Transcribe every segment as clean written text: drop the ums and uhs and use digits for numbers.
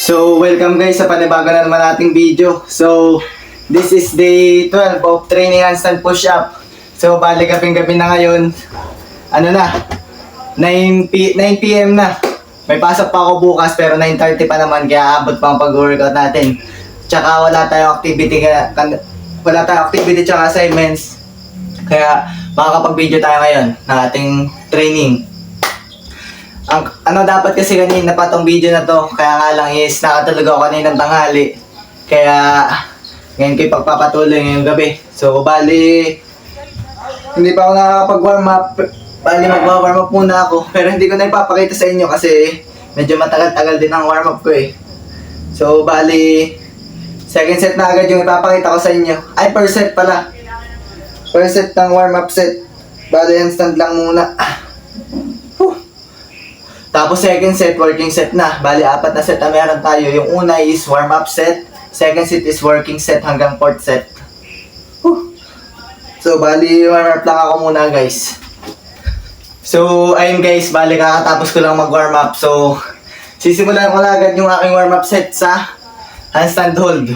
So, welcome guys sa panibago na naman nating video. So, this is day 12 of training handstand push-up. So, bali gabing-gabi na ngayon. Ano na? 9 p.m. na. May pasok pa ako bukas pero 9:30 pa naman kaya abot pa ang pag-workout natin. Tsaka wala tayong activity tsaka assignments. Kaya makakapag-video tayo ngayon ng ating training. Ano dapat kasi kanina pa tong video na to, kaya nga lang is nakatulog ako kaninang tanghali. Kaya ngayon ko pagpapatuloy ngayong gabi. So bali, hindi pa ako nakakapag-warm up. Bali mag-warm up muna ako. Pero hindi ko na ipapakita sa inyo kasi medyo matagal-tagal din ang warm up ko eh. So bali, second set na agad yung ipapakita ko sa inyo. Ay, first set pala. First set ng warm up set. Bali handstand lang muna. Tapos second set, working set na. Bali, 4 na set na meron tayo. Yung una is warm-up set. Second set is working set hanggang 4th set. So, bali, warm-up lang ako muna, guys. So, ayun guys, bali kakatapos ko lang mag-warm up. So, sisimulan ko na agad yung aking warm-up set sa handstand hold.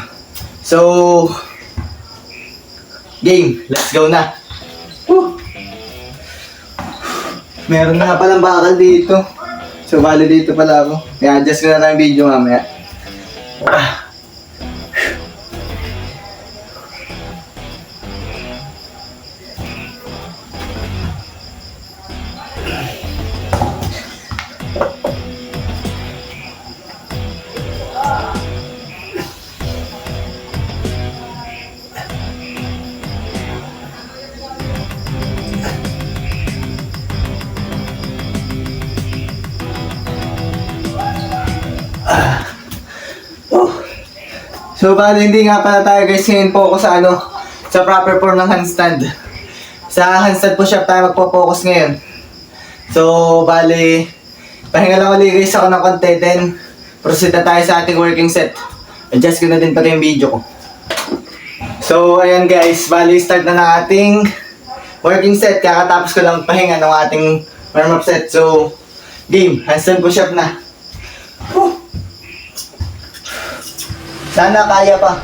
So, game. Let's go na. Meron na palang bakal dito. So, bali dito pala ako. I-adjust ko na lang yung video mamaya. So, bali hindi nga pala tayo guys ngayon focus sa sa proper form ng handstand. Sa handstand push-up tayo magpo-focus ngayon. So, bali, pahinga lang ulit guys ako ng konti, then proceed na tayo sa ating working set. Adjust ko na din pati yung video ko. So, ayan guys, bali start na ng ating working set. Kakatapos ko lang pahinga ng ating warm-up set. So, game, handstand push-up na. Sana kaya pa.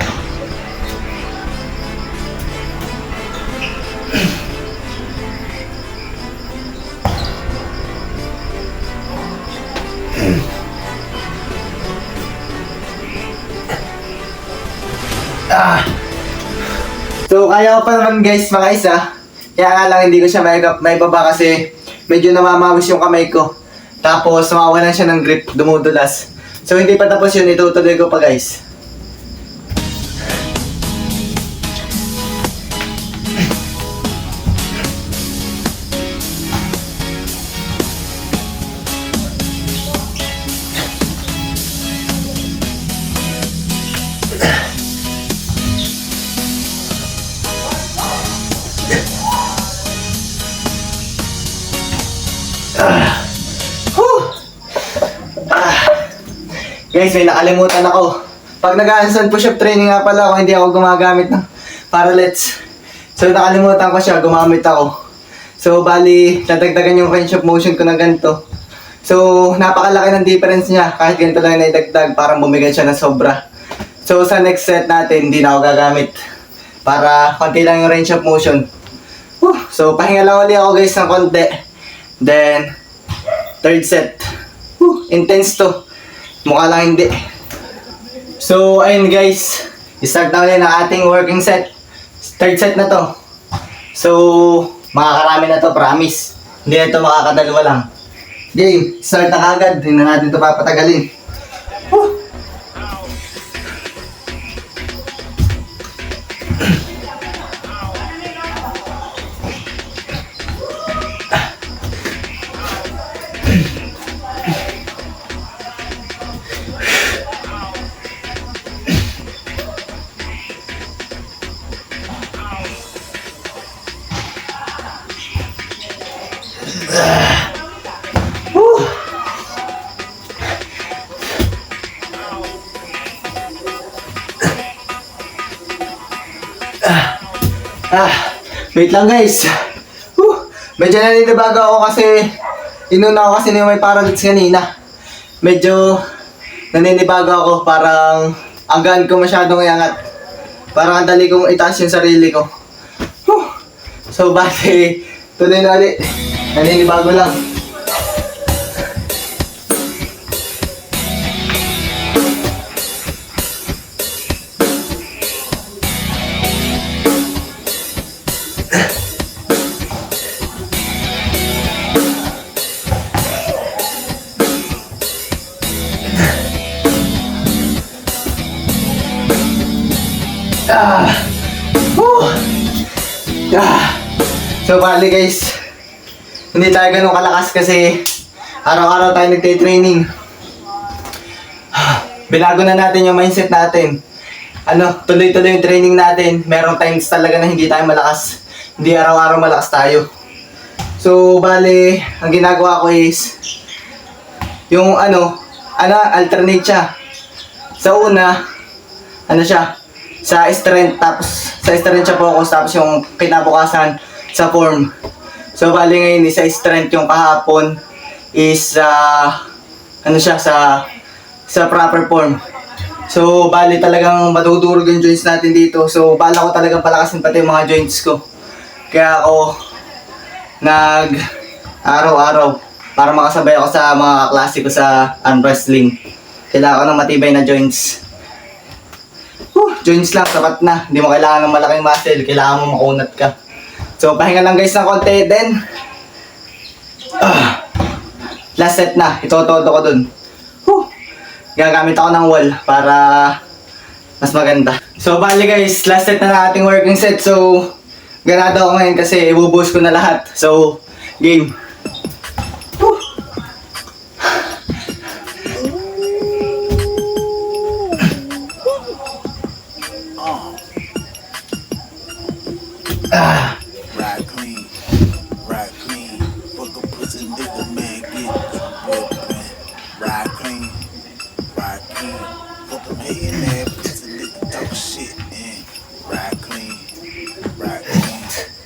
So, kaya ko pa naman guys mga isa. Kaya nga lang hindi ko siya may baba kasi medyo namamawis yung kamay ko. Tapos, nawawalan siya ng grip, dumudulas. So, hindi pa tapos yun, itutuloy ko pa guys. Guys, may nakalimutan ako. Pag nag-handstand push-up training nga pala ako, hindi ako gumagamit ng parallels. So, nakalimutan ko siya, gumamit ako. So, bali, nadagdagan yung range of motion ko ng ganito. So, napakalaki ng difference niya. Kahit ganito lang na idagdag, parang bumigay siya ng sobra. So, sa next set natin, hindi na ako gagamit. Para konti lang yung range of motion. So, pahinga lang ulit ako guys ng konti. Then, third set. Intense to. Mukha lang hindi. So, ayun guys. Start na ulit ang ating working set. Third set na to. So, makakarami na to, promise. Hindi na to makakadalawa lang. Game, start na kagad. Hindi na natin to papatagalin. Wait lang guys. Medyo naninibago ako kasi inuna ko kasi na may parallels kanina. Medyo naninibago ako, parang ang gaan ko masyadong iangat. Parang ang dali kong itaas yung sarili ko. Whew. So, base, tuloy na ulit. Naninibago lang. Ah. Whew. Ah. So bali guys, hindi tayo ganun kalakas kasi araw-araw tayo nagte-training. Binago na natin yung mindset natin. Tuloy-tuloy yung training natin. Merong times talaga na hindi tayo malakas. Hindi araw-araw malakas tayo. So bali, ang ginagawa ko is yung alternate siya. Sa una, siya, sa strength, tapos sa strength siya focus, tapos yung kinabukasan sa form. So bali ngayon sa strength yung kahapon is sa proper form. So bali talagang madudurog yung joints natin dito. So bala ko talagang palakasin pati yung mga joints ko. Kaya ako nag araw-araw para makasabay ako sa mga kaklase ko sa arm wrestling. Kailangan ko ng matibay na joints. Joints lang, sapat na. Hindi mo kailangan ng malaking muscle. Kailangan mo makunat ka. So, pahinga lang guys ng konti. Then, last set na. Itotodo ko dun. Gagamit ako ng wall para mas maganda. So, bali guys, last set na ng ating working set. So, ganado ako ngayon kasi ibubuhos ko na lahat. So, game. Ride clean, fuck a pussy nigga, man, get whippin'. Ride clean, fuck them hatin' ass pussy nigga, talk shit, and ride clean.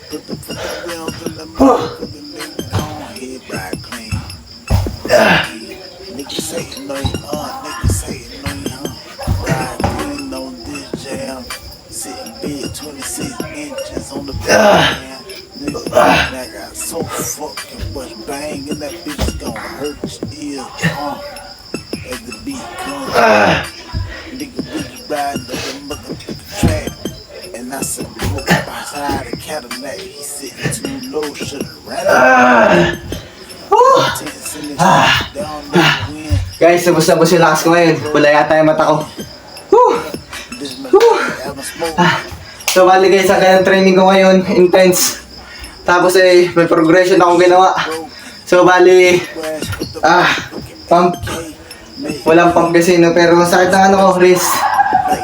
Put the wheels in the motherfucker, nigga, go ahead, ride clean. Niggas hatin' on you, niggas hatin' on you, ride clean on this jam. Sitting big, 26 inches on the bed. I got so fucking much bang and that bitch is gonna hurt your ears. As the beat comes, nigga, we just riding up the motherfucking track. And I said, look behind the Cadillac, he sitting too low, should've ran out. Tense in this shit, down the wind. Guys, sabos-sabos yung lakas ko ngayon. Wala yata yung mata ko. This motherfucker having smoke. So bali guys, ang kanyang training ko ngayon, intense. Tapos may progression akong ginawa. So bali, pump. Walang pump kasi no, pero masakit ng ko, wrist.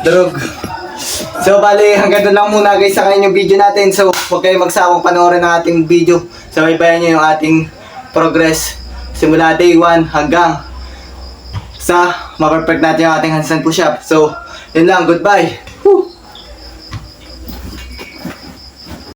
Durog. So bali, hanggang doon lang muna guys sa kanyang video natin. So huwag kayong magsawang panoorin ng ating video. Sabaybayan nyo yung ating progress. Simula day 1 hanggang sa ma-perfect natin yung ating handstand push-up. So, yun lang, goodbye.